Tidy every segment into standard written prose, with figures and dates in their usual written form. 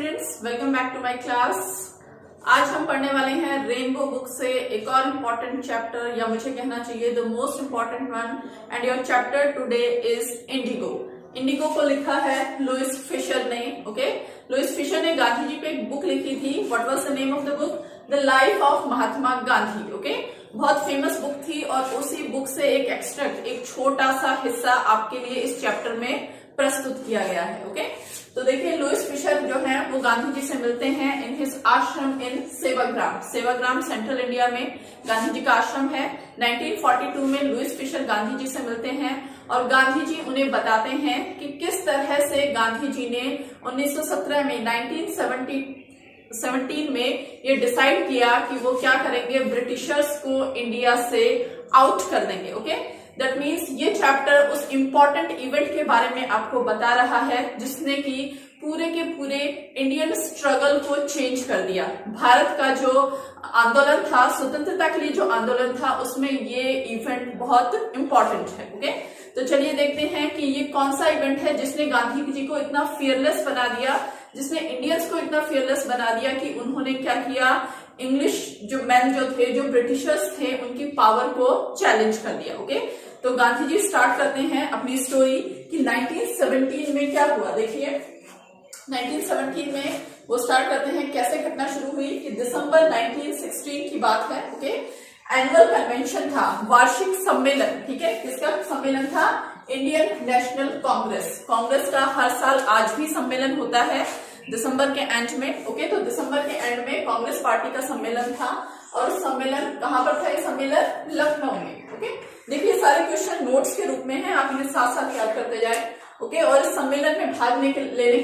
Students, welcome back to my class. आज हम पढ़ने वाले हैं रेनबो बुक से एक और इम्पोर्टेंट चैप्टर, या मुझे कहना चाहिए the most important one. And your chapter today is Indigo. Indigo को लिखा है लुइस फिशर ने। ओके, लुइस फिशर ने गांधी जी पे एक बुक लिखी थी। What was the name of the book? The life of Mahatma Gandhi. Okay, बहुत फेमस बुक थी और उसी बुक से एक एक्सट्रैक्ट, एक छोटा सा हिस्सा आपके लिए इस चैप्टर में प्रस्तुत किया गया है। ओके, तो देखिए लुइस फिशर जो है वो गांधी जी से मिलते हैं इन हिज आश्रम इन सेवाग्राम। सेवाग्राम सेंट्रल इंडिया में गांधी जी का आश्रम है। 1942 में लुइस फिशर गांधी जी से मिलते हैं और गांधी जी उन्हें बताते हैं कि किस तरह से गांधी जी ने 1917 में 1917 में ये डिसाइड किया कि वो क्या करेंगे, ब्रिटिशर्स को इंडिया से आउट कर देंगे। ओके, दैट मीन्स ये चैप्टर उस इम्पोर्टेंट इवेंट के बारे में आपको बता रहा है जिसने कि पूरे के पूरे इंडियन स्ट्रगल को चेंज कर दिया। भारत का जो आंदोलन था, स्वतंत्रता के लिए जो आंदोलन था, उसमें ये इवेंट बहुत इंपॉर्टेंट है। ओके, तो चलिए देखते हैं कि ये कौन सा इवेंट है जिसने गांधी जी को इतना फियरलेस बना दिया, जिसने इंडियंस को इतना फियरलेस बना दिया कि उन्होंने क्या किया, इंग्लिश जो मैन जो थे, जो ब्रिटिशर्स थे, उनकी पावर को चैलेंज कर दिया। ओके, तो गांधी जी स्टार्ट करते हैं अपनी स्टोरी कि 1917 में क्या हुआ। देखिए 1917 में वो स्टार्ट करते हैं, कैसे घटना शुरू हुई कि दिसंबर 1916 की बात है। ओके, एनुअल कन्वेंशन था, वार्षिक सम्मेलन। ठीक है, किसका सम्मेलन था? Indian national Congress. कांग्रेस का हर साल आज भी सम्मेलन होता है दिसंबर के एंड में। ओके, तो दिसंबर के एंड में कांग्रेस पार्टी का सम्मेलन था और सम्मेलन कहां पर था? ये सम्मेलन लखनऊ में। ओके, देखिए सारे क्वेश्चन नोट्स के रूप में है, आप इन्हें साथ साथ याद करते जाएं। ओके, और इस सम्मेलन में भाग लेने के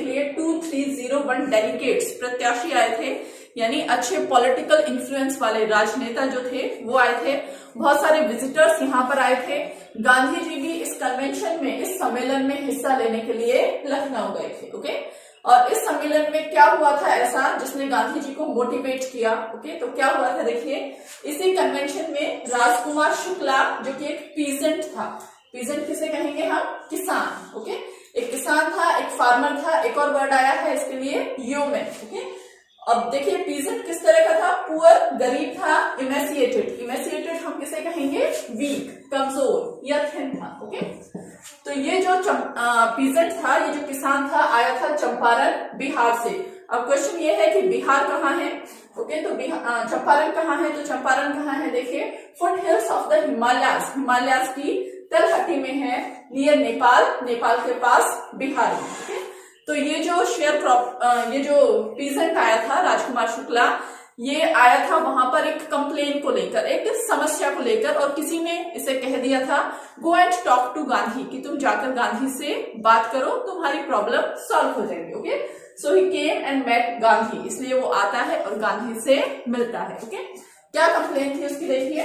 लिए 2301 डेलीगेट्स, प्रत्याशी आए थे, यानी अच्छे पॉलिटिकल इन्फ्लुएंस वाले राजनेता जो थे वो आए थे। बहुत सारे विजिटर्स यहाँ पर आए थे। गांधी जी भी इस कन्वेंशन में, इस सम्मेलन में हिस्सा लेने के लिए लखनऊ गए थे। ओके, और इस सम्मेलन में क्या हुआ था ऐसा जिसने गांधी जी को मोटिवेट किया? ओके, तो क्या हुआ था देखिए, इसी कन्वेंशन में राजकुमार शुक्ला जो कि एक पीजेंट था, पीजेंट किसे कहेंगे हम? किसान। ओके, एक किसान था, एक फार्मर था, एक और वर्ड आया है इसके लिए, ह्यूमन। ओके, अब देखिए पीजेंट किस तरह का था? पुअर, गरीब था, इमेसिएटेड। इमेसिएटेड हम किसे कहेंगे? वीक, कमजोर या थिन था। ओके, तो ये जो पीजेंट था, ये जो किसान था, आया था चंपारण, बिहार से। अब क्वेश्चन ये है कि बिहार कहाँ है? ओके, तो चंपारण कहाँ है? तो चंपारण कहाँ है? देखिए foot hills of the Himalayas, Himalayas की तलहटी में है, नियर नेपाल, नेपाल के पास बिहार में। ओके, तो ये जो ये जो पीजेंट आया था राजकुमार शुक्ला, ये आया था वहां पर एक कंप्लेन को लेकर, एक समस्या को लेकर, और किसी ने इसे कह दिया था go and talk to Gandhi, कि तुम जाकर गांधी से बात करो, तुम्हारी प्रॉब्लम सॉल्व हो जाएगी। Okay, so he came and met Gandhi, इसलिए वो आता है और गांधी से मिलता है। ओके, क्या कंप्लेन थी उसकी? देखिए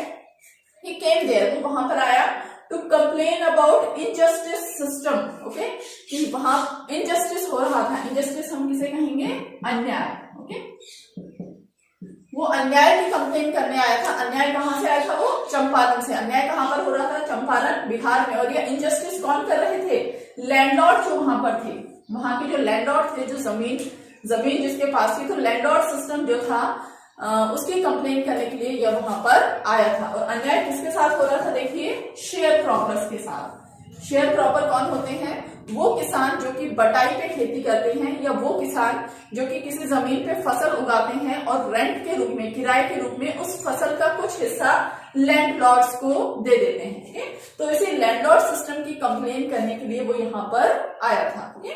ही केम देयर, वो वहां पर आया to complain about injustice system. Okay, कि वहां इनजस्टिस हो रहा था। इनजस्टिस हम किसे कहेंगे? अन्याय। ओके, वो अन्याय की कंप्लेन करने आया था। अन्याय कहां से आया था? वो चंपारण से। अन्याय कहां पर हो रहा था? चंपारण, बिहार में। और ये इनजस्टिस कौन कर रहे थे? लैंडलॉर्ड जो वहां पर थे, वहां के जो लैंडलॉर्ड थे, जो जमीन जिसके पास थी, तो लैंडलॉर्ड सिस्टम जो था उसकी कंप्लेन करने के लिए यह वहां पर आया था। और अन्याय किसके साथ हो रहा था? देखिए शेयर क्रॉपर्स के साथ। शेयर क्रॉपर कौन होते हैं? वो किसान जो कि बटाई पे खेती करते हैं, या वो किसान जो कि किसी जमीन पे फसल उगाते हैं और रेंट के रूप में, किराए के रूप में उस फसल का कुछ हिस्सा लैंडलॉर्ड्स को दे देते हैं। ठीक है, तो इसी लैंडलॉर्ड सिस्टम की कंप्लेन करने के लिए वो यहाँ पर आया था। ओके,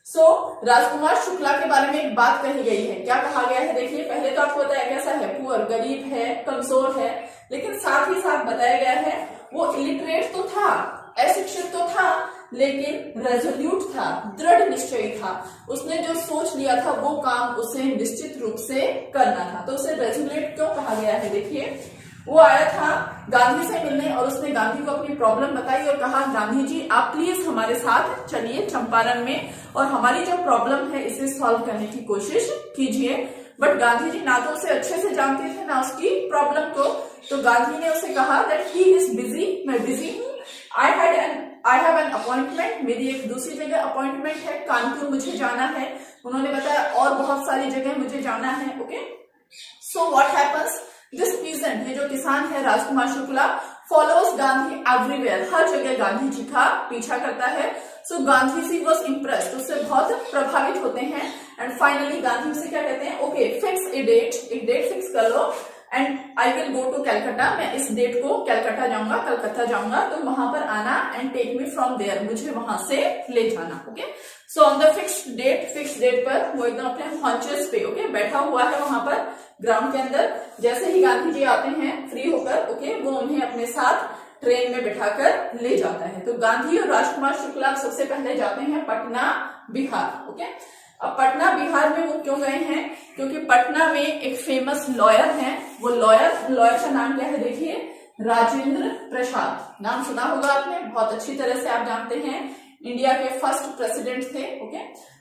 सो राजकुमार शुक्ला के बारे में एक बात कही गई है। क्या कहा गया है? देखिए पहले तो आपको बताया कैसा है, पुअर, गरीब है, कमजोर है, लेकिन साथ ही साथ बताया गया है वो इलिटरेट तो था, अशिक्षित तो था, लेकिन रेजोल्यूट था, दृढ़ निश्चयी था। उसने जो सोच लिया था वो काम उसे निश्चित रूप से करना था। तो उसे रेजोल्यूट क्यों कहा गया है? देखिए वो आया था गांधी से मिलने और उसने गांधी को अपनी प्रॉब्लम बताई और कहा गांधी जी आप प्लीज हमारे साथ चलिए चंपारण में और हमारी जो प्रॉब्लम है इसे सॉल्व करने की कोशिश कीजिए। बट गांधी जी ना तो उसे अच्छे से जानते थे ना उसकी प्रॉब्लम को, तो गांधी ने उसे कहा दैट ही इज बिजी, मैं बिजी हूँ, आई हैव एन अपॉइंटमेंट, मेरी एक दूसरी जगह अपॉइंटमेंट है, कानपुर मुझे जाना है। उन्होंने बताया और बहुत सारी जगह मुझे जाना है। Okay, so what happens, this peasant, ये जो किसान है राजकुमार शुक्ला, फॉलोअर्स गांधी एवरीवेयर, हर जगह गांधी जी का पीछा करता है। सो गांधी जी वॉज इम्प्रेस्ड, उससे बहुत प्रभावित होते हैं। एंड फाइनली गांधी से क्या कहते हैं, ओके फिक्स ए डेट, एक डेट फिक्स कर लो and I will go to Calcutta, मैं इस डेट को कैलकाटा जाऊंगा, कलकत्ता जाऊंगा, तो वहां पर आना and take me from there, मुझे वहां से ले जाना। Okay, so on the fix date पर वो एकदम अपने हॉन्चेस पे ओके बैठा हुआ है वहां पर ग्राउंड के अंदर। जैसे ही गांधी जी आते हैं फ्री होकर, ओके, वो उन्हें अपने साथ ट्रेन में बिठाकर ले जाता है। तो गांधी और राजकुमार शुक्ला सबसे पहले जाते हैं पटना बिहार। ओके, अब पटना बिहार में वो क्यों गए हैं, क्योंकि पटना में एक फेमस लॉयर हैं, वो लॉयर का नाम क्या है, देखिए राजेंद्र प्रसाद, नाम सुना होगा आपने, बहुत अच्छी तरह से आप जानते हैं, इंडिया के फर्स्ट प्रेसिडेंट थे। ओके,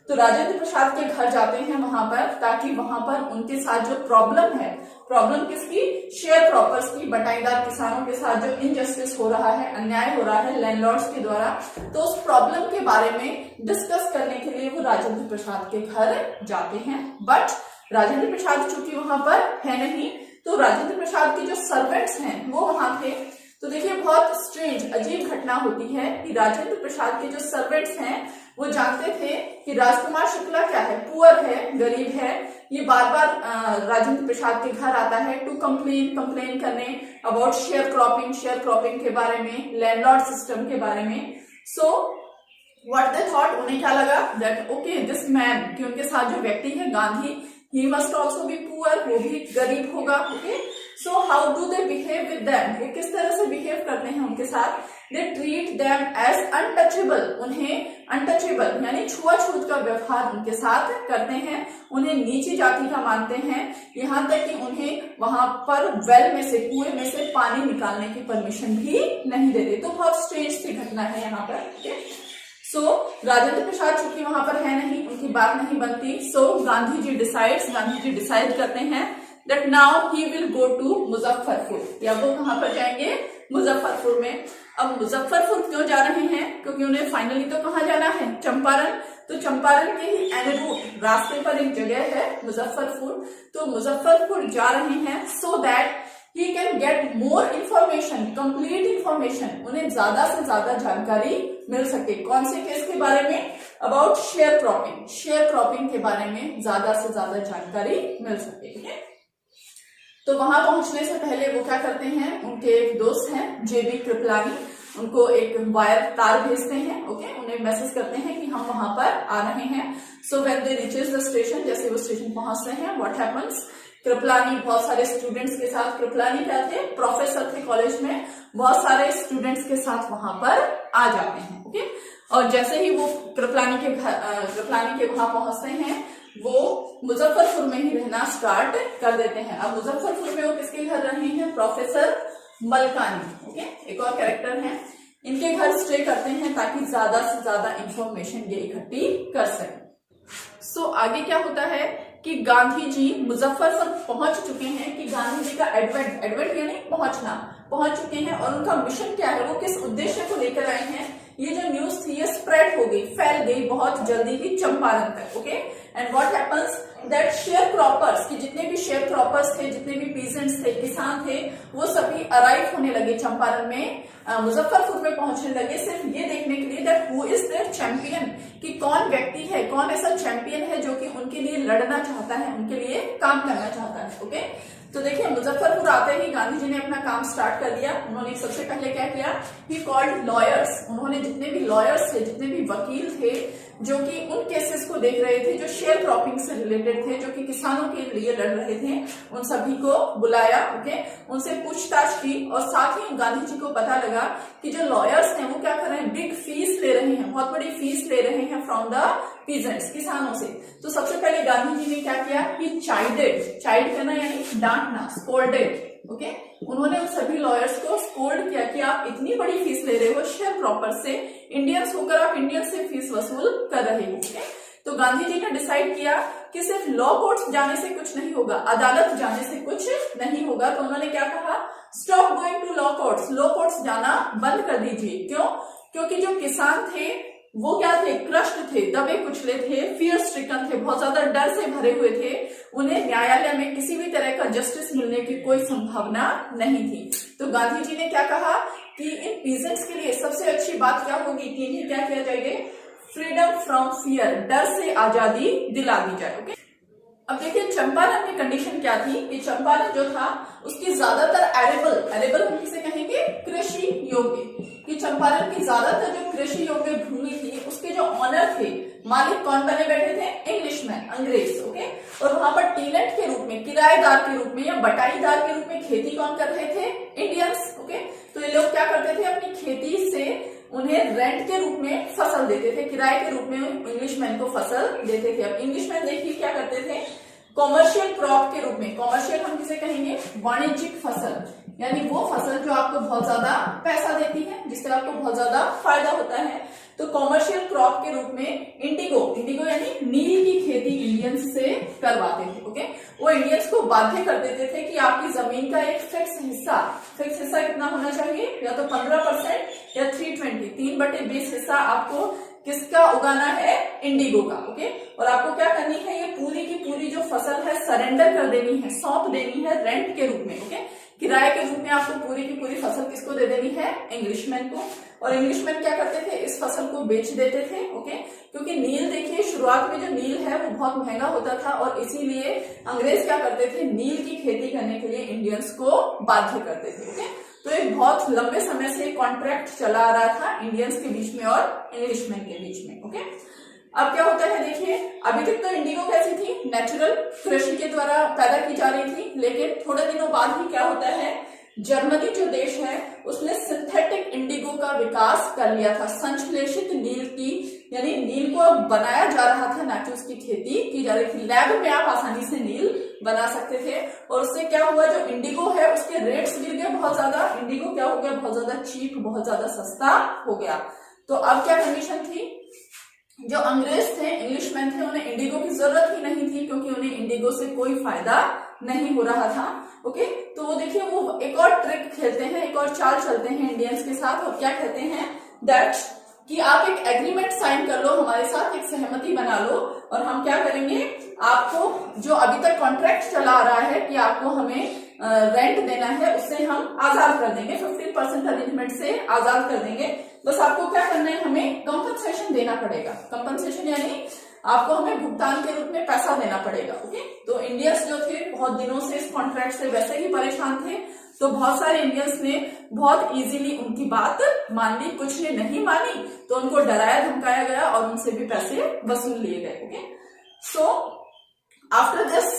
तो राजेंद्र प्रसाद के घर जाते हैं वहां पर, ताकि वहां पर उनके साथ जो प्रॉब्लम है, प्रॉब्लम किसकी, शेयर प्रॉपर्स की, बटाईदार किसानों के साथ जो इनजस्टिस हो रहा है, अन्याय हो रहा है लैंडलॉर्ड्स के द्वारा, तो उस प्रॉब्लम के बारे में डिस्कस करने के लिए वो राजेंद्र प्रसाद के घर जाते हैं। बट राजेंद्र प्रसाद चूंकि वहां पर है नहीं, तो राजेंद्र प्रसाद के जो सर्वेंट्स हैं वो वहां थे। तो देखिए बहुत स्ट्रेंज, अजीब घटना होती है कि राजेंद्र प्रसाद के जो सर्वेंट्स हैं वो जानते थे कि राजकुमार शुक्ला क्या है, पुअर है, गरीब है, ये बार बार राजेंद्र प्रसाद के घर आता है टू कंप्लेन करने अबाउट शेयर क्रॉपिंग के बारे में, लैंडलॉर्ड सिस्टम के बारे में। सो व्हाट दे थॉट, उन्हें क्या लगा दैट ओके दिस मैन, कि उनके साथ जो व्यक्ति है Gandhi, he must also be poor, वो भी गरीब होगा। Okay, so how do they behave with them, वो किस तरह से बिहेव करते हैं उनके साथ, they treat them as untouchable, उन्हें अनटचेबल यानी छुआछूत का व्यवहार उनके साथ करते हैं, उन्हें नीची जाति का मानते हैं, यहाँ तक कि उन्हें वहां पर वेल में से, कुएं में से पानी निकालने की परमिशन भी नहीं देते। तो बहुत स्ट्रेंज सी घटना है यहाँ पर। ओके, सो राजेंद्र प्रसाद चूंकि वहां पर है नहीं, उनकी बात नहीं बनती, सो गांधी जी डिसाइड करते हैं that now he will go to Muzaffarpur, या वो कहां पर जाएंगे, मुजफ्फरपुर में। अब मुजफ्फरपुर क्यों जा रहे हैं, क्योंकि उन्हें फाइनली तो कहां जाना है, चंपारण, तो चंपारण के ही एन रूट रास्ते पर एक जगह है मुजफ्फरपुर, तो मुजफ्फरपुर जा रहे हैं so that he can get more information, complete information, उन्हें ज्यादा से ज्यादा जानकारी मिल सके। कौन से केस के बारे में, अबाउट शेयर क्रॉपिंग के बारे में ज्यादा से ज्यादा जानकारी मिल सके। ठीक है, तो वहां पहुंचने से पहले वो क्या करते हैं, उनके एक दोस्त हैं जेबी कृपलानी, उनको एक वायर तार भेजते हैं। ओके, उन्हें मैसेज करते हैं कि हम वहां पर आ रहे हैं। So when they reaches the station, जैसे वो स्टेशन पहुंचते हैं, व्हाट हैपेंस, कृपलानी बहुत सारे स्टूडेंट्स के साथ, कृपलानी क्या थे, प्रोफेसर थे कॉलेज में, बहुत सारे स्टूडेंट्स के साथ वहां पर आ जाते हैं। ओके, और जैसे ही वो कृपलानी के वहां पहुंचते हैं, वो मुजफ्फरपुर में ही रहना स्टार्ट कर देते हैं। अब मुजफ्फरपुर में वो किसके घर रहे हैं, प्रोफेसर मलकानी। ओके, एक और कैरेक्टर है, इनके घर स्टे करते हैं ताकि ज्यादा से ज्यादा इंफॉर्मेशन ये इकट्ठी कर सके। सो आगे क्या होता है कि गांधी जी मुजफ्फरपुर पहुंच चुके हैं, कि गांधी जी का एडवेंट यानी पहुंच चुके हैं, और उनका मिशन क्या है, वो किस उद्देश्य को लेकर आए हैं, ये जो न्यूज थी ये स्प्रेड हो गई, फैल गई बहुत जल्दी ही चंपारण तक। Okay, and what happens that share croppers, कि जितने भी शेयर क्रॉपर्स थे, जितने भी पीजेंट्स थे, किसान थे, वो सभी अराइव होने लगे चंपारण में, मुजफ्फरपुर में पहुंचने लगे, सिर्फ ये देखने के लिए that who is there champion, कि कौन व्यक्ति है, कौन ऐसा चैंपियन है जो कि उनके लिए लड़ना चाहता है, उनके लिए काम करना चाहता है। ओके, तो देखिए मुजफ्फरपुर आते ही गांधी जी ने अपना काम स्टार्ट कर दिया। उन्होंने सबसे पहले क्या किया, ही कॉल्ड लॉयर्स, उन्होंने जितने भी लॉयर्स थे, जितने भी वकील थे जो कि उन केसेस को देख रहे थे जो शेयर क्रॉपिंग से रिलेटेड थे, जो कि किसानों के लिए लड़ रहे थे, उन सभी को बुलाया। ओके, उनसे पूछताछ की, और साथ ही गांधी जी को पता लगा कि जो लॉयर्स हैं वो क्या कर रहे हैं, बिग फीस ले रहे हैं, बहुत बड़ी फीस ले रहे हैं फ्रॉम द पीजेंट्स, किसानों से। तो सबसे पहले गांधी जी ने क्या किया कि चाइड करना यानी डांटना, स्कोल्डेड। ओके, उन्होंने उन सभी लॉयर्स को स्कोल्ड किया कि आप इतनी बड़ी फीस ले रहे हो शेयर प्रॉपर से, इंडियंस होकर आप इंडियंस से फीस वसूल कर रहे हो। ओके, तो गांधी जी ने डिसाइड किया कि सिर्फ लॉ कोर्ट्स जाने से कुछ नहीं होगा, अदालत जाने से कुछ नहीं होगा। तो उन्होंने क्या कहा, stop going to law courts, law courts जाना बंद कर दीजिए। क्यों, क्योंकि जो किसान थे वो क्या थे, क्रस्ट थे, दबे कुचले थे, फियर स्ट्रिकन थे, बहुत ज्यादा डर से भरे हुए थे। उन्हें न्यायालय में किसी भी तरह का जस्टिस मिलने की कोई संभावना नहीं थी। तो गांधी जी ने क्या कहा कि इन पीजेंट्स के लिए सबसे अच्छी बात क्या होगी कि इन्हें क्या किया जाएगा, फ्रीडम फ्रॉम फियर, डर से आजादी दिला दी जाए। ओके, अब देखिए चंपारण में कंडीशन क्या थी कि चंपारण जो था उसकी ज्यादातर एरेबल हम किसे कहेंगे, कृषि योग्य, कि चंपारण की ज्यादातर जो कृषि योग्य भूमि थी उसके जो ऑनर थे, मालिक कौन बने बैठे थे, इंग्लिशमैन, अंग्रेज। ओके, और वहां पर टीनेंट के रूप में, किराएदार के रूप में या बटाईदार के रूप में खेती कौन कर रहे थे, इंडियंस। ओके, तो ये लोग क्या करते थे, अपनी खेती से उन्हें रेंट के रूप में फसल देते थे, किराए के रूप में इंग्लिशमैन को फसल देते थे। अब इंग्लिशमैन देखिए क्या करते थे, कॉमर्शियल क्रॉप के रूप में, कॉमर्शियल हम किसे कहेंगे, वाणिज्यिक फसल, यानी वो फसल जो आपको बहुत ज्यादा पैसा देती है, जिससे आपको बहुत ज्यादा फायदा होता है। तो कॉमर्शियल क्रॉप के रूप में इंडिगो यानी नील की खेती इंडियंस से करवाते थे। ओके, वो इंडियंस को बाध्य कर देते थे कि आपकी जमीन का एक फिक्स हिस्सा कितना होना चाहिए, या तो 15% या 320, 3/20 हिस्सा आपको किसका उगाना है, इंडिगो का। ओके, और आपको क्या करनी है, ये पूरी की पूरी जो फसल है सरेंडर कर देनी है, सौंप देनी है रेंट के रूप में। ओके, किराए के रूप में आपको पूरी की पूरी फसल किसको दे देनी है, इंग्लिशमैन को। और इंग्लिशमैन क्या करते थे, इस फसल को बेच देते थे। ओके, क्योंकि नील देखिए शुरुआत में जो नील है वो बहुत महंगा होता था और इसीलिए अंग्रेज क्या करते थे, नील की खेती करने के लिए इंडियंस को बाध्य करते थे। ओके, तो एक बहुत लंबे समय से कॉन्ट्रैक्ट चला आ रहा था इंडियंस के बीच में और इंग्लिशमैन के बीच में। ओके, अब क्या होता है देखिए, अभी तक तो इंडिगो कैसी थी, नेचुरल कृषि के द्वारा पैदा की जा रही थी, लेकिन थोड़े दिनों बाद ही क्या होता है, जर्मनी जो देश है उसने सिंथेटिक इंडिगो का विकास कर लिया था, संश्लेषित नील की, यानी नील को बनाया जा रहा था, ना कि उसकी खेती की जा रही थी। लैब में आप आसानी से नील बना सकते थे और उससे क्या हुआ, जो इंडिगो है उसके रेट्स गिर गए बहुत ज्यादा, इंडिगो क्या हो गया, बहुत ज्यादा चीप, बहुत ज्यादा सस्ता हो गया। तो अब क्या कंडीशन थी, जो अंग्रेज थे, इंग्लिशमैन थे, उन्हें इंडिगो की जरूरत ही नहीं थी क्योंकि उन्हें इंडिगो से कोई फायदा नहीं हो रहा था। ओके, तो वो देखिए वो एक और ट्रिक खेलते हैं, एक और चाल चलते हैं इंडियंस के साथ, और क्या कहते हैं, दैट कि आप एक एग्रीमेंट साइन कर लो हमारे साथ, एक सहमति बना लो और हम क्या करेंगे, आपको जो अभी तक कॉन्ट्रैक्ट चला आ रहा है कि आपको हमें रेंट देना है, उससे हम आजाद कर देंगे, 50% अरेंजमेंट से आजाद कर देंगे। बस आपको क्या करना है, हमें कंपनसेशन देना पड़ेगा। कंपनसेशन यानी आपको हमें भुगतान के रूप में पैसा देना पड़ेगा। ओके, तो इंडियंस जो थे बहुत दिनों से इस कॉन्ट्रैक्ट से वैसे ही परेशान थे, तो बहुत सारे इंडियंस ने बहुत इजीली उनकी बात मान ली, कुछ ने नहीं मानी तो उनको डराया धमकाया गया और उनसे भी पैसे वसूल लिए गए। Okay, so after this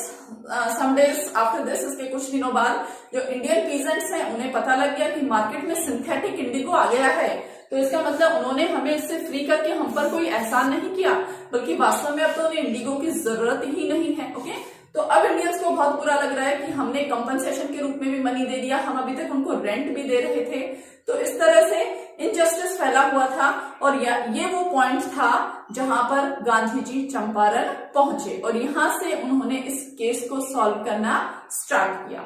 some days after this, इसके कुछ दिनों बाद जो इंडियन पीजेंट्स हैं उन्हें पता लग गया कि मार्केट में सिंथेटिक इंडिगो आ गया है, तो इसका मतलब उन्होंने हमें इससे फ्री करके हम पर कोई एहसान नहीं किया, बल्कि वास्तव में अब तो उन्हें इंडिगो की जरूरत ही नहीं है। ओके, तो अब इंडियंस को बहुत बुरा लग रहा है कि हमने कंपनसेशन के रूप में भी मनी दे दिया, हम अभी तक उनको रेंट भी दे रहे थे। तो इस तरह से इनजस्टिस फैला हुआ था और ये वो पॉइंट था जहां पर गांधी जी चंपारण पहुंचे और यहां से उन्होंने इस केस को सॉल्व करना स्टार्ट किया।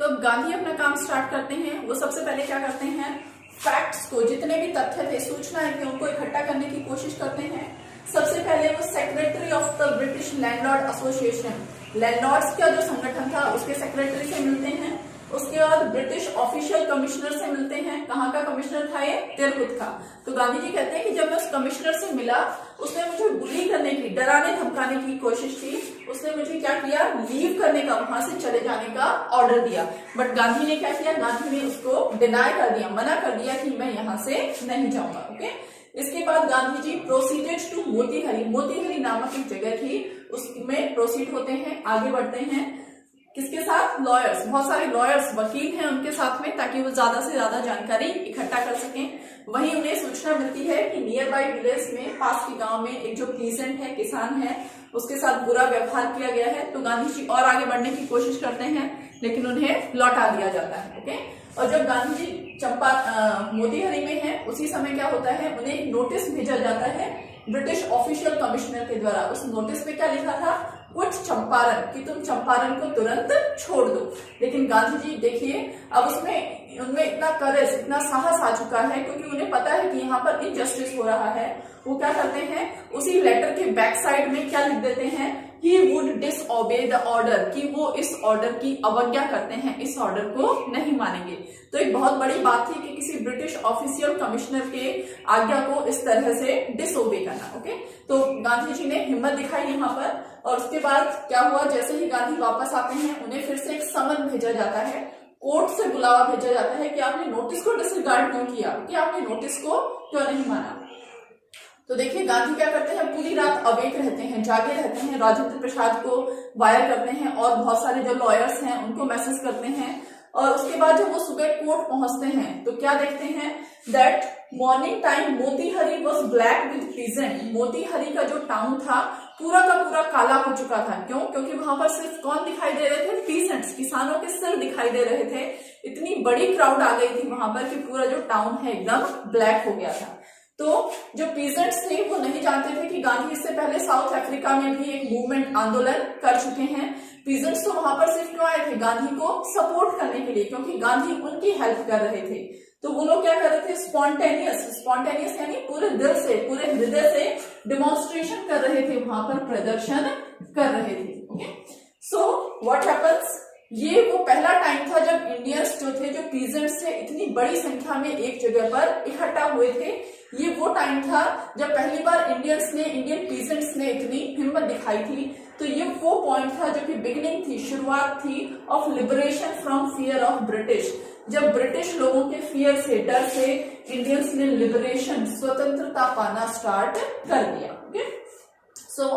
तो अब गांधी अपना काम स्टार्ट करते हैं। वो सबसे पहले क्या करते हैं, फैक्ट्स को, जितने भी तथ्य थे, सूचनाएं थी, उनको इकट्ठा करने की कोशिश करते हैं। सबसे पहले वो secretary of the British landlord association, landlords का जो संगठन था उसके सेक्रेटरी से मिलते हैं। उसके बाद ब्रिटिश ऑफिशियल कमिश्नर से मिलते हैं। कहाँ का कमिश्नर था ये, तिरहुत का। तो गांधी जी कहते हैं कि जब मैं उस कमिश्नर से मिला, उसने मुझे बुली करने की, डराने धमकाने की कोशिश की। उसने मुझे क्या किया, लीव करने का, वहां से चले जाने का ऑर्डर दिया। बट गांधी ने क्या किया, गांधी ने उसको डिनाई कर दिया, मना कर दिया कि मैं यहाँ से नहीं जाऊंगा। ओके, इसके बाद गांधी जी प्रोसीडेड टू मोतीहरी, मोतीहरी नामक एक जगह थी, उसमें प्रोसीड होते हैं, आगे बढ़ते हैं। किसके साथ, लॉयर्स, बहुत सारे लॉयर्स, वकील हैं उनके साथ में, ताकि वो ज्यादा से ज्यादा जानकारी इकट्ठा कर सकें। वहीं उन्हें सूचना मिलती है कि नियर बाई विलेज में, पास के गांव में एक जो पीजेंट है, किसान है, उसके साथ बुरा व्यवहार किया गया है। तो गांधी जी और आगे बढ़ने की कोशिश करते हैं, लेकिन उन्हें लौटा दिया जाता है। ओके, और जब गांधी जी मोतीहरी में है, उसी समय क्या होता है, उन्हें एक नोटिस भेजा जाता है ब्रिटिश ऑफिशियल कमिश्नर के द्वारा। उस नोटिस में क्या लिखा था, क्विट चंपारण, कि तुम चंपारण को तुरंत छोड़ दो। लेकिन गांधी जी देखिए अब उनमें इतना करेज, इतना साहस आ चुका है, क्योंकि उन्हें पता है कि यहाँ पर इनजस्टिस हो रहा है। वो क्या करते हैं, उसी लेटर के बैक साइड में क्या लिख देते हैं, he would disobey the order, कि वो इस ऑर्डर की अवज्ञा करते हैं, इस ऑर्डर को नहीं मानेंगे। तो एक बहुत बड़ी बात थी कि किसी ब्रिटिश ऑफिशियल कमिश्नर के आज्ञा को इस तरह से डिसओबे करना। ओके, तो गांधी जी ने हिम्मत दिखाई यहाँ पर। और उसके बाद क्या हुआ, जैसे ही गांधी वापस आते हैं उन्हें फिर से एक समन भेजा जाता है, कोर्ट से बुलावा भेजा जाता है कि आपने नोटिस को डिसरिगार्ड क्यों किया, कि आपने नोटिस को क्यों नहीं माना। तो देखिए गांधी क्या करते हैं, पूरी रात अवेक रहते हैं, जागे रहते हैं, राजेंद्र प्रसाद को वायर करते हैं और बहुत सारे जो लॉयर्स हैं उनको मैसेज करते हैं। और उसके बाद जब वो सुबह कोर्ट पहुंचते हैं तो क्या देखते हैं, that morning time Motihari was black with peasant. Motihari का जो टाउन था पूरा का पूरा काला हो चुका था। क्यों? क्योंकि वहां पर सिर्फ कौन दिखाई दे रहे थे, पीजेंट्स, किसानों के सिर दिखाई दे रहे थे। इतनी बड़ी क्राउड आ गई थी वहां पर कि पूरा जो टाउन है एकदम ब्लैक हो गया था। तो जो पीजेंट्स थे वो नहीं जानते थे कि गांधी इससे पहले साउथ अफ्रीका में भी एक मूवमेंट, आंदोलन कर चुके हैं। पीजेंट्स तो वहां पर सिर्फ क्यों आए थे, गांधी को सपोर्ट करने के लिए, क्योंकि गांधी उनकी हेल्प कर रहे थे। तो वो लोग क्या कर रहे थे, स्पॉन्टेनियस यानी पूरे दिल से, पूरे हृदय से डिमॉन्स्ट्रेशन कर रहे थे, वहां पर प्रदर्शन कर रहे थे। ओके, सो व्हाट हैपेंस, ये वो पहला टाइम था जब इंडियंस जो थे, जो पीजेंट्स थे, इतनी बड़ी संख्या में एक जगह पर इकट्ठा हुए थे। ये वो टाइम था जब पहली बार इंडियन पीजेंट्स ने इतनी हिम्मत दिखाई थी। तो ये वो पॉइंट था जो कि बिगिनिंग थी, शुरुआत थी of liberation from fear of British. जब ब्रिटिश लोगों के फियर से, डर से इंडियंस ने लिबरेशन, स्वतंत्रता पाना स्टार्ट कर दिया। ओके, सो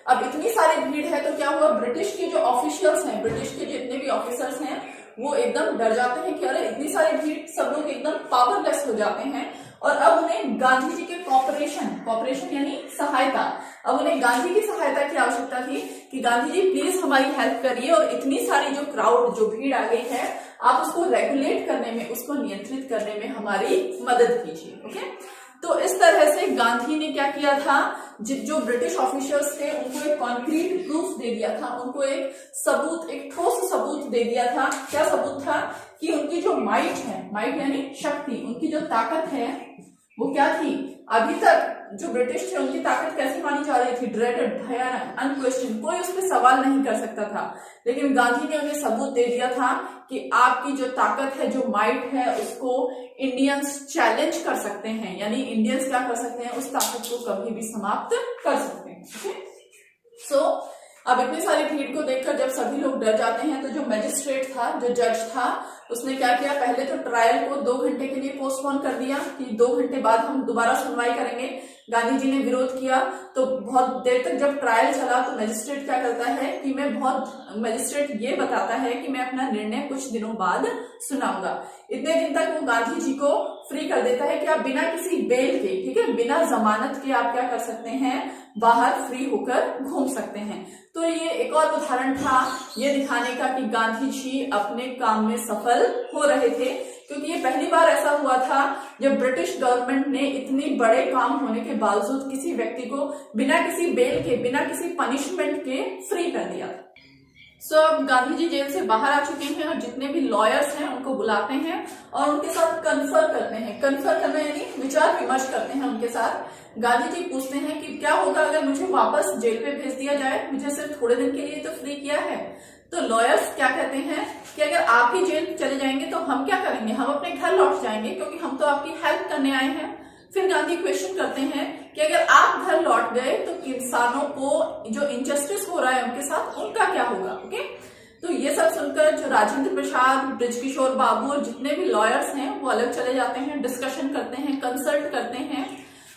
अब इतनी सारी भीड़ है तो क्या हुआ, ब्रिटिश के जो ऑफिशियल्स हैं, ब्रिटिश के जितने भी ऑफिसर्स हैं वो एकदम डर जाते हैं कि अरे इतनी सारी भीड़, सब लोग एकदम पावरलेस हो जाते हैं। और अब उन्हें गांधी जी के कॉपरेशन यानी सहायता, अब उन्हें गांधी की सहायता की आवश्यकता थी कि गांधी जी प्लीज हमारी हेल्प करिए और इतनी सारी जो क्राउड, जो भीड़ आ गई है, आप उसको रेगुलेट करने में, उसको नियंत्रित करने में हमारी मदद कीजिए। ओके, तो इस तरह से गांधी ने क्या किया था, जो ब्रिटिश ऑफिशियल्स थे उनको एक कॉन्क्रीट प्रूफ दे दिया था, उनको एक सबूत, एक ठोस सबूत दे दिया था। क्या सबूत था, कि उनकी जो माइट है, माइट यानी शक्ति, उनकी जो ताकत है वो क्या थी, अभी तक जो ब्रिटिश थे उनकी ताकत कैसी मानी जा रही थी, ड्रेडेड, भयानक, अनक्वेश्चन, कोई उस पर सवाल नहीं कर सकता था। लेकिन गांधी ने उन्हें सबूत दे दिया था कि आपकी जो ताकत है, जो माइट है, उसको इंडियंस चैलेंज कर सकते हैं, यानी इंडियंस क्या कर सकते हैं, उस ताकत को कभी भी समाप्त कर सकते हैं। सो अब इतनी सारी भीड़ को देखकर जब सभी लोग डर जाते हैं तो जो मैजिस्ट्रेट था, जो जज था, उसने क्या किया, पहले तो ट्रायल को 2 घंटे के लिए पोस्टपोन कर दिया कि 2 घंटे बाद हम दोबारा सुनवाई करेंगे। गांधी जी ने विरोध किया तो बहुत देर तक जब ट्रायल चला तो मैजिस्ट्रेट क्या करता है कि मैजिस्ट्रेट ये बताता है कि मैं अपना निर्णय कुछ दिनों बाद सुनाऊंगा। इतने दिन तक वो गांधी जी को फ्री कर देता है कि आप बिना किसी बेल के, ठीक है, बिना जमानत के आप क्या कर सकते हैं, बाहर फ्री होकर घूम सकते हैं। तो ये एक और उदाहरण था ये दिखाने का कि गांधी जी अपने काम में सफल हो रहे थे, क्योंकि ये पहली बार ऐसा हुआ था जब ब्रिटिश गवर्नमेंट ने इतनी बड़े काम होने के बावजूद किसी व्यक्ति को बिना किसी बेल के, बिना किसी पनिशमेंट के फ्री कर दिया। सो अब गांधी जी जेल से बाहर आ चुके हैं और जितने भी लॉयर्स हैं उनको बुलाते हैं और उनके साथ कन्फर करते हैं। कन्फर करना यानी विचार विमर्श करते हैं उनके साथ। गांधी जी पूछते हैं कि क्या होगा अगर मुझे वापस जेल पे भेज दिया जाए, मुझे सिर्फ थोड़े दिन के लिए तो फ्री किया है। तो लॉयर्स क्या कहते हैं कि अगर आप ही जेल चले जाएंगे तो हम क्या करेंगे, हम अपने घर लौट जाएंगे क्योंकि हम तो आपकी हेल्प करने आए हैं। फिर गांधी क्वेश्चन करते हैं कि अगर आप घर लौट गए तो किसानों को जो इनजस्टिस हो रहा है उनके साथ, उनका क्या होगा। ओके, तो ये सब सुनकर जो राजेंद्र प्रसाद, बृजकिशोर बाबू और जितने भी लॉयर्स हैं वो अलग चले जाते हैं, डिस्कशन करते हैं, कंसल्ट करते हैं।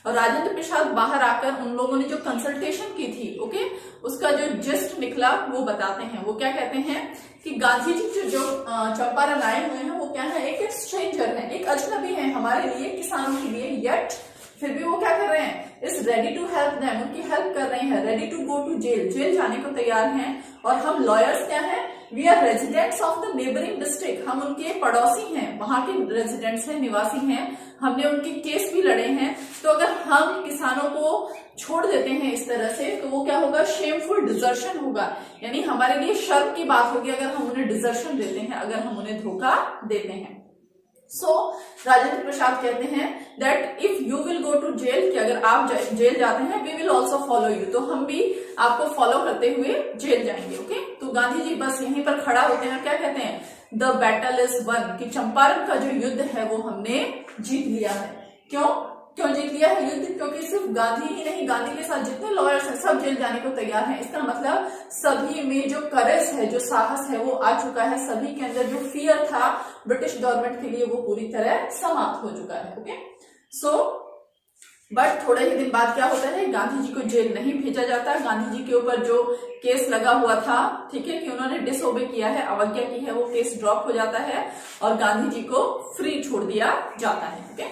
और राजेंद्र प्रसाद बाहर आकर उन लोगों ने जो कंसल्टेशन की थी, ओके, उसका जो जिस्ट निकला वो बताते हैं। वो क्या कहते हैं कि गांधी जी जो चंपारण आए हुए हैं वो क्या है, एक स्ट्रेंजर है, एक अजनबी है हमारे लिए, किसानों के लिए, येट फिर भी वो क्या कर रहे हैं, is ready to help them, उनकी हेल्प कर रहे हैं, ready to go to jail, jail जाने को तैयार हैं। और हम लॉयर्स क्या हैं, we are residents of the neighbouring district, हम उनके पड़ोसी हैं, वहां के रेजिडेंट्स हैं, निवासी हैं, हमने उनके केस भी लड़े हैं। तो अगर हम किसानों को छोड़ देते हैं इस तरह से तो वो क्या होगा, शेमफुल डिजर्शन होगा, यानी हमारे लिए शर्म की बात होगी अगर हम उन्हें डिजर्शन देते हैं, अगर हम उन्हें धोखा देते हैं। सो राजेंद्र प्रसाद कहते हैं that if you will go to jail, कि अगर आप जेल जाते हैं, we will also follow you, तो हम भी आपको फॉलो करते हुए जेल जाएंगे। ओके, तो गांधी जी बस यहीं पर खड़ा होते हैं, क्या कहते हैं, द बैटल इज वन, कि चंपारण का जो युद्ध है वो हमने जीत लिया है। क्यों जीत लिया है युद्ध? क्योंकि सिर्फ गांधी ही नहीं, गांधी के साथ जितने लॉयर्स हैं सब जेल जाने को तैयार हैं। इसका मतलब सभी में जो करेज है, जो साहस है वो आ चुका है, सभी के अंदर जो फियर था ब्रिटिश गवर्नमेंट के लिए वो पूरी तरह समाप्त हो चुका है। ओके, सो बट थोड़े ही दिन बाद क्या होता है, गांधी जी को जेल नहीं भेजा जाता। गांधी जी के ऊपर जो केस लगा हुआ था, ठीक है, कि उन्होंने डिसओबे किया है, अवज्ञा की है, वो केस ड्रॉप हो जाता है और गांधी जी को फ्री छोड़ दिया जाता है। ओके,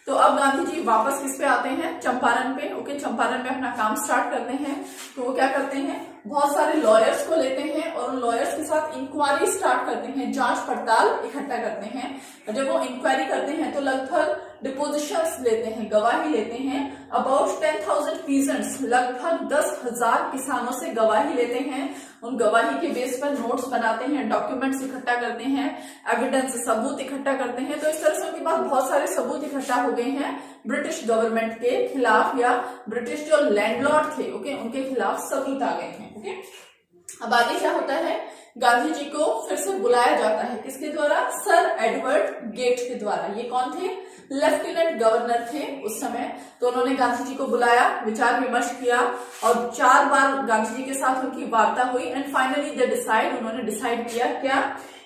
तो अब गांधी जी वापस किस पे आते हैं, चंपारण पे। ओके, चंपारण में अपना काम स्टार्ट करते हैं। तो वो क्या करते हैं, बहुत सारे लॉयर्स को लेते हैं और उन लॉयर्स के साथ इंक्वायरी स्टार्ट करते हैं, जांच पड़ताल इकट्ठा करते हैं। और जब वो इंक्वायरी करते हैं तो लगभग डिपोजिशंस लेते हैं, गवाही लेते हैं। अबाउट 10,000 पीजेंट्स, लगभग 10,000 किसानों से गवाही लेते हैं। उन गवाही के बेस पर नोट्स बनाते हैं, डॉक्यूमेंट्स इकट्ठा करते हैं, एविडेंस सबूत इकट्ठा करते हैं। तो इस तरह से उनके पास बहुत सारे सबूत इकट्ठा हो गए हैं ब्रिटिश गवर्नमेंट के खिलाफ, या ब्रिटिश जो लैंडलॉर्ड थे, ओके, उनके खिलाफ सबूत आ गए हैं। ओके, अब आगे क्या होता है, गांधी जी को फिर से बुलाया जाता है, किसके द्वारा, सर एडवर्ड गेट के द्वारा। ये कौन थे, लेफ्टिनेंट गवर्नर थे उस समय। तो उन्होंने गांधी जी को बुलाया, विचार विमर्श किया और 4 बार गांधी जी के साथ उनकी वार्ता हुई एंड फाइनली दे डिसाइड, उन्होंने डिसाइड किया क्या,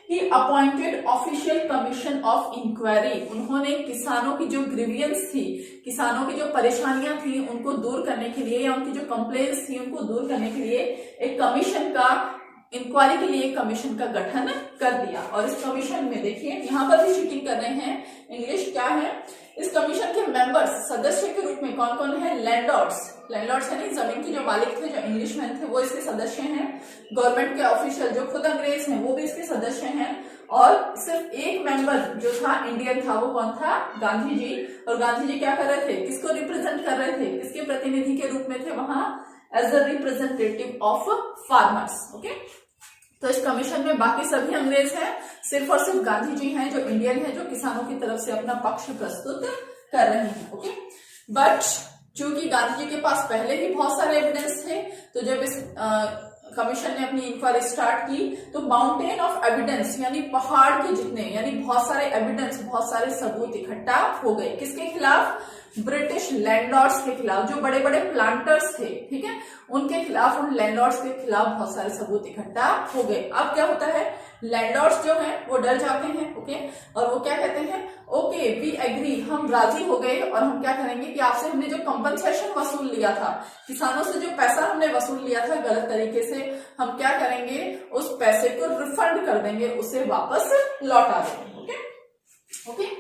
he appointed official commission of inquiry. उन्होंने किसानों की जो ग्रीवियंस थी, किसानों की जो परेशानियां थी उनको दूर करने के लिए, या उनकी जो कंप्लेंट्स थी उनको दूर करने के लिए एक कमीशन का, इंक्वायरी के लिए एक कमीशन का गठन कर दिया। और इस कमीशन में देखिए यहाँ पर भी चीटिंग कर रहे हैं, इंग्लिश क्या है, इस कमीशन के मेंबर्स, सदस्य के रूप में कौन कौन है, लैंडलॉर्ड्स, लैंडलॉर्ड्स यानी जमीन के जो मालिक थे, जो इंग्लिशमैन थे, वो इसके सदस्य हैं। गवर्नमेंट के ऑफिशियल जो खुद अंग्रेज हैं वो भी इसके सदस्य हैं। और सिर्फ एक मेंबर जो था इंडियन था, वो कौन था, गांधी जी। और गांधी जी क्या कर रहे थे, किसको रिप्रेजेंट कर रहे थे, किसके प्रतिनिधि के रूप में थे वहां, as a representative of farmers. Okay, तो इस कमीशन में बाकी सभी अंग्रेज हैं, सिर्फ और सिर्फ गांधी जी हैं जो इंडियन हैं, जो किसानों की तरफ से अपना पक्ष प्रस्तुत कर रहे हैं। ओके, बट चूंकि गांधी जी के पास पहले ही बहुत सारे एविडेंस थे, तो जब इस कमीशन ने अपनी इंक्वायरी स्टार्ट की तो माउंटेन ऑफ एविडेंस, यानी पहाड़ के जितने, यानी बहुत सारे एविडेंस, बहुत सारे सबूत इकट्ठा हो गए, किसके खिलाफ, ब्रिटिश लैंडलॉर्ड्स के खिलाफ, जो बड़े बड़े प्लांटर्स थे, ठीक है, उनके खिलाफ, उन लैंडलॉर्ड्स के खिलाफ बहुत सारे सबूत इकट्ठा हो गए। अब क्या होता है, लैंडलॉर्ड्स जो हैं वो डर जाते हैं। ओके, और वो क्या कहते हैं, ओके वी एग्री, हम राजी हो गए और हम क्या करेंगे कि आपसे हमने जो कंपनसेशन वसूल लिया था, किसानों से जो पैसा हमने वसूल लिया था गलत तरीके से, हम क्या करेंगे, उस पैसे को रिफंड कर देंगे, उसे वापस लौटा देंगे। Okay, okay,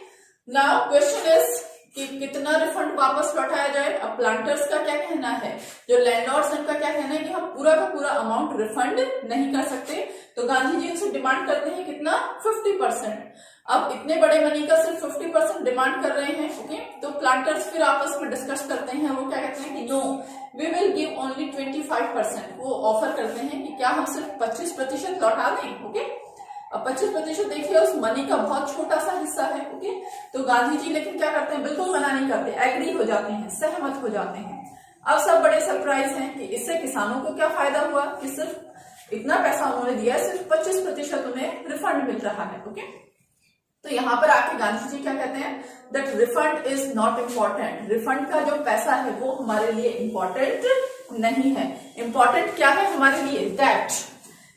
now question is कि कितना रिफंड वापस लौटाया जाए। अब प्लांटर्स का क्या कहना है, जो लैंडलॉर्ड्स उनका क्या कहना है कि हम पूरा का पूरा अमाउंट रिफंड नहीं कर सकते। तो गांधी जी उनसे डिमांड करते हैं कितना, 50%। अब इतने बड़े मनी का सिर्फ 50% डिमांड कर रहे हैं। ओके, तो प्लांटर्स फिर आपस में डिस्कस करते हैं, वो क्या कहते हैं कि no, we will give only 25%। वो ऑफर करते हैं कि क्या हम सिर्फ 25% लौटा दें। ओके, अब 25% देखिए उस मनी का बहुत छोटा सा हिस्सा है। ओके, तो गांधी जी लेकिन क्या करते हैं, बिल्कुल मना नहीं करते, एग्री हो जाते हैं, सहमत हो जाते हैं। अब सब बड़े सरप्राइज हैं कि इससे किसानों को क्या फायदा हुआ कि सिर्फ इतना पैसा उन्होंने दिया, सिर्फ 25% उन्हें रिफंड मिल रहा है। ओके, तो यहाँ पर आके गांधी जी क्या कहते हैं, that refund is not important, refund का जो पैसा है वो हमारे लिए इम्पोर्टेंट नहीं है। इम्पोर्टेंट क्या है हमारे लिए, दैट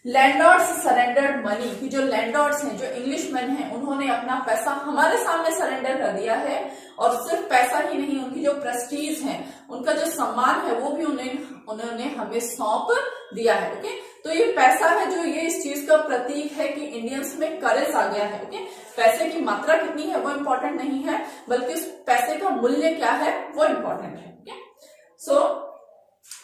लैंडलॉर्ड्स सरेंडर्ड मनी, कि जो लैंडलॉर्ड्स हैं, जो इंग्लिशमैन हैं, उन्होंने अपना पैसा हमारे सामने सरेंडर कर दिया है। और सिर्फ पैसा ही नहीं, उनकी जो प्रेस्टीज है, उनका जो सम्मान है, वो भी उन्होंने हमें सौंप दिया है। ओके, तो ये पैसा है जो, ये इस चीज का प्रतीक है कि इंडियंस में करेज आ गया है। ओके, पैसे की मात्रा कितनी है वो इम्पोर्टेंट नहीं है, बल्कि उस पैसे का मूल्य क्या है वो इम्पोर्टेंट है। ओके, सो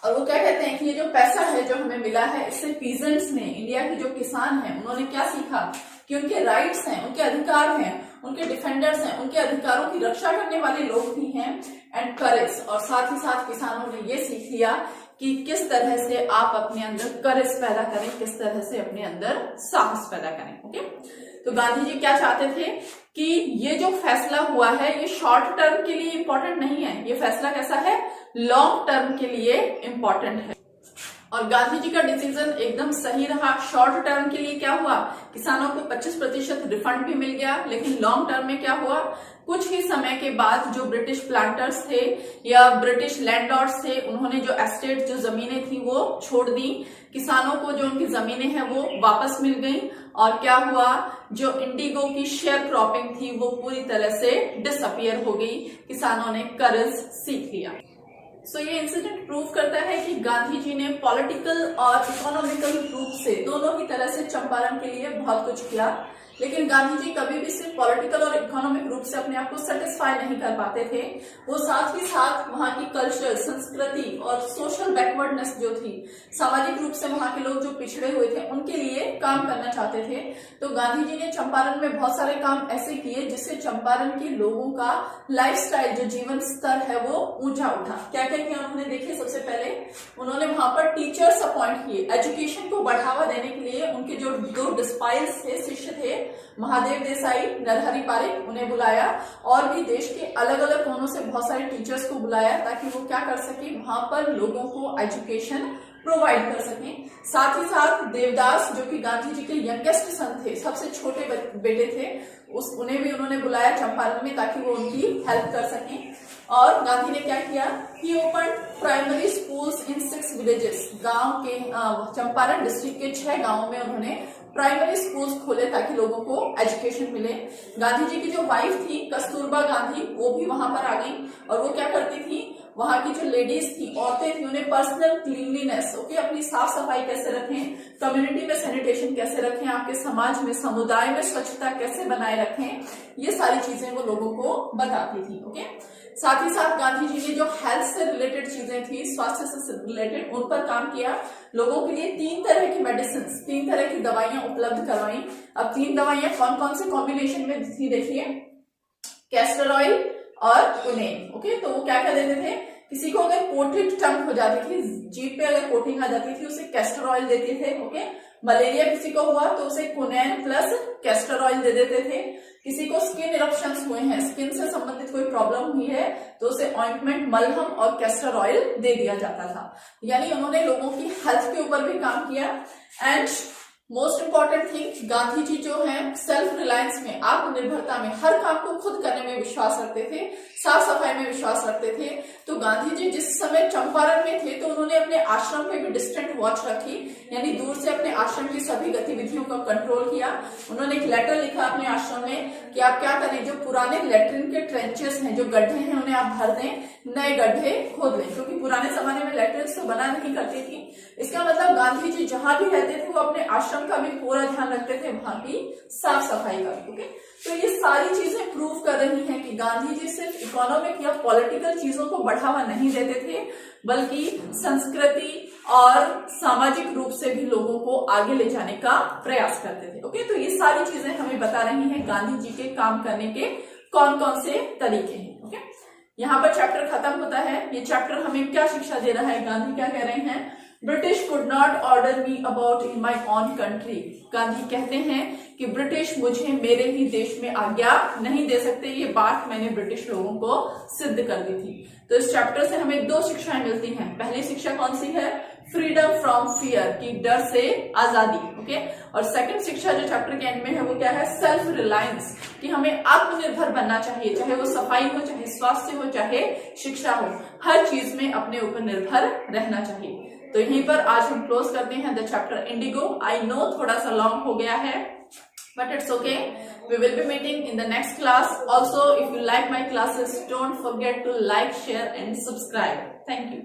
और वो क्या कहते हैं कि ये जो पैसा है जो हमें मिला है, इससे पीजेंट्स ने, इंडिया के जो किसान हैं, उन्होंने क्या सीखा कि उनके राइट्स हैं, उनके अधिकार हैं, उनके डिफेंडर्स हैं, उनके अधिकारों की रक्षा करने वाले लोग भी हैं, एंड करेज। और साथ ही साथ किसानों ने ये सीख लिया कि किस तरह से आप अपने अंदर करेज पैदा करें, किस तरह से अपने अंदर साहस पैदा करें। ओके, तो गांधी जी क्या चाहते थे कि ये जो फैसला हुआ है ये शॉर्ट टर्म के लिए इंपॉर्टेंट नहीं है, ये फैसला कैसा है, लॉन्ग टर्म के लिए इंपॉर्टेंट है। और गांधी जी का डिसीजन एकदम सही रहा। शॉर्ट टर्म के लिए क्या हुआ, किसानों को 25% रिफंड भी मिल गया, लेकिन लॉन्ग टर्म में क्या हुआ, कुछ ही समय के बाद जो ब्रिटिश प्लांटर्स थे या ब्रिटिश लैंडलॉर्ड्स थे, उन्होंने जो एस्टेट, जो जमीनें थी वो छोड़ दी, किसानों को जो उनकी जमीनें हैं वो वापस मिल गई, और क्या हुआ, जो इंडिगो की शेयर क्रॉपिंग थी वो पूरी तरह से डिसअपियर हो गई, किसानों ने कर्ज सीख लिया। सो ये इंसिडेंट प्रूव करता है कि गांधी जी ने पॉलिटिकल और इकोनॉमिकल रूप से दोनों ही तरह से चंपारण के लिए बहुत कुछ किया, लेकिन गांधी जी कभी भी सिर्फ पॉलिटिकल और इकोनॉमिक रूप से अपने आप को सेटिस्फाई नहीं कर पाते थे। वो साथ ही साथ वहां की कल्चर, संस्कृति और सोशल बैकवर्डनेस जो थी, सामाजिक रूप से वहां के लोग जो पिछड़े हुए थे, उनके लिए काम करना चाहते थे। तो गांधी जी ने चंपारण में बहुत सारे काम ऐसे किए जिससे चंपारण के लोगों का लाइफस्टाइल, जो जीवन स्तर है, वो ऊंचा उठा। क्या क्या किया उन्होंने, देखिए, सबसे पहले उन्होंने वहां पर टीचर्स अपॉइंट किए, एजुकेशन को बढ़ावा देने के लिए। उनके जो 2 डिस्पाइल्स थे, शिष्य थे, महादेव देसाई, नरहरि पारिक, उन्हें बुलाया, और भी देश के अलग अलग कोनों से बहुत सारे टीचर्स को बुलाया, ताकि वो क्या कर सके, वहां पर लोगों को एजुकेशन प्रोवाइड कर सकें। साथ ही साथ देवदास, जो कि गांधी जी के यंगेस्ट सन थे, सबसे छोटे बेटे थे, उन्हें भी उन्होंने बुलाया चंपारण में, ताकि वो उनकी हेल्प कर सकें। और गांधी ने क्या किया, he open primary schools in 6 villages. गांव के चंपारण डिस्ट्रिक्ट के 6 गांवों में उन्होंने प्राइमरी स्कूल्स खोले ताकि लोगों को एजुकेशन मिले। गांधी जी की जो वाइफ थी कस्तूरबा गांधी, वो भी वहां पर आ गई, और वो क्या करती थी, वहां की जो लेडीज थी, औरतें थी, उन्हें पर्सनल क्लीनलीनेस, ओके, अपनी साफ सफाई कैसे रखें, कम्युनिटी में सैनिटेशन कैसे रखें, आपके समाज में, समुदाय में स्वच्छता कैसे बनाए रखें, ये सारी चीजें वो लोगों को बताती थी। ओके, साथ ही साथ गांधी जी ने जो हेल्थ से रिलेटेड चीजें थी, स्वास्थ्य से रिलेटेड, उन पर काम किया। लोगों के लिए 3 तरह की मेडिसिन, 3 तरह की दवाइयां उपलब्ध करवाई। अब 3 दवाइयां कौन कौन से कॉम्बिनेशन में थी, देखिए, कैस्टर ऑयल और क्विनेन। ओके, तो वो क्या क्या देते थे, किसी को अगर कोटिंग टंग हो जाती थी, जीभ पे अगर कोटिंग आ जाती थी, उसे कैस्टर ऑयल देते थे। ओके, मलेरिया किसी को हुआ तो उसे क्विनेन प्लस कैस्टर ऑयल दे देते थे। किसी को स्किन इरप्शंस हुए हैं, स्किन से संबंधित कोई प्रॉब्लम हुई है, तो उसे ऑइंटमेंट, मलहम और कैस्टर ऑयल दे दिया जाता था। यानी उन्होंने लोगों की हेल्थ के ऊपर भी काम किया। And most important thing, Gandhi ji जो है सेल्फ रिलायंस में, आत्मनिर्भरता में, हर काम को खुद करने में विश्वास रखते थे, साफ सफाई में विश्वास रखते थे। तो गांधी जी जिस समय चंपारण में थे, तो उन्होंने अपने आश्रम पे भी डिस्टेंट वॉच रखी, यानी दूर से अपने आश्रम की सभी गतिविधियों का कंट्रोल किया। उन्होंने एक लेटर लिखा अपने आश्रम में कि आप क्या करें, जो पुराने लेट्रिन के ट्रेंचेस हैं, जो गड्ढे हैं, उन्हें आप भर दें, नए गड्ढे खोद लें, क्योंकि पुराने जमाने में लेट्रिन तो बना नहीं करती थी। इसका मतलब गांधी जी जहां भी रहते थे, वो अपने आश्रम का भी पूरा ध्यान रखते थे, वहां की साफ सफाई का। ओके, तो ये सारी चीजें प्रूव कर रही हैं कि गांधी जी सिर्फ इकोनॉमिक या पॉलिटिकल चीजों को बढ़ावा नहीं देते थे, बल्कि संस्कृति और सामाजिक रूप से भी लोगों को आगे ले जाने का प्रयास करते थे। ओके, तो ये सारी चीजें हमें बता रही हैं गांधी जी के काम करने के कौन कौन से तरीके हैं। ओके, यहाँ पर चैप्टर खत्म होता है। ये चैप्टर हमें क्या शिक्षा दे रहा है, गांधी क्या कह रहे हैं, British could not order me about in my own country. Gandhi कहते हैं कि ब्रिटिश मुझे मेरे ही देश में आज्ञा नहीं दे सकते। ये बात मैंने ब्रिटिश लोगों को सिद्ध कर दी थी। तो इस चैप्टर से हमें 2 शिक्षाएं मिलती हैं। पहली शिक्षा कौन सी है, फ्रीडम फ्रॉम फियर, की डर से आजादी। ओके, और सेकंड शिक्षा जो चैप्टर के एंड में है, वो क्या है, सेल्फ रिलायंस, कि हमें आत्मनिर्भर बनना चाहिए, चाहे वो सफाई हो, चाहे स्वास्थ्य हो, चाहे शिक्षा हो, हर चीज में अपने ऊपर निर्भर रहना चाहिए। तो यहीं पर आज हम क्लोज करते हैं the chapter Indigo. I know थोड़ा सा लॉन्ग हो गया है, but it's okay. We will be meeting in the next class. Also, if you like my classes, don't forget to like, share and subscribe. Thank you.